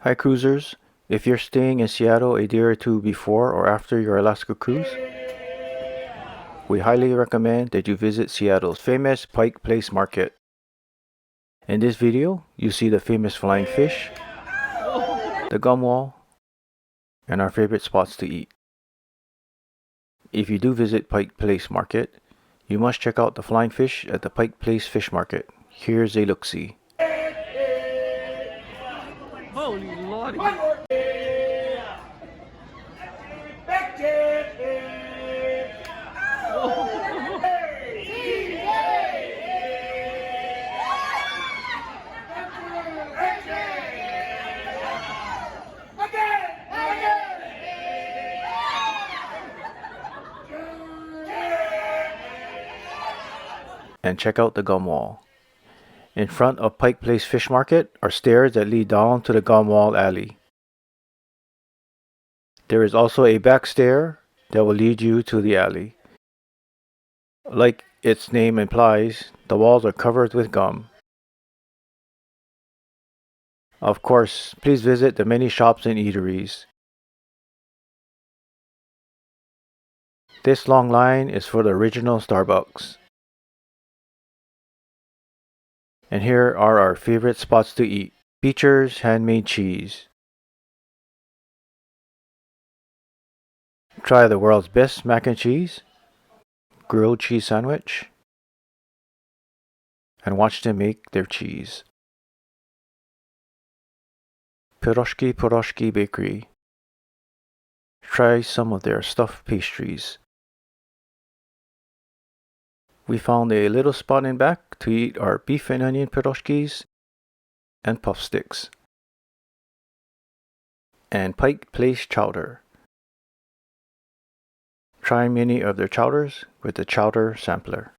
Hi cruisers, if you're staying in Seattle a day or two before or after your Alaska cruise, we highly recommend that you visit Seattle's famous Pike Place Market. In this video, you see the famous flying fish, the gum wall, and our favorite spots to eat. If you do visit Pike Place Market, you must check out the flying fish at the Pike Place Fish Market. Here's a look-see. Holy lordy. And check out the gum wall. In front of Pike Place Fish Market are stairs that lead down to the gum wall alley. There is also a back stair that will lead you to the alley. Like its name implies, the walls are covered with gum. Of course, please visit the many shops and eateries. This long line is for the original Starbucks. And here are our favorite spots to eat. Beecher's Handmade Cheese. Try the world's best mac and cheese, grilled cheese sandwich, and watch them make their cheese. Piroshki Bakery. Try some of their stuffed pastries. We found a little spot in back to eat our beef and onion piroshkis and puff sticks. And Pike Place Chowder. Try many of their chowders with the chowder sampler.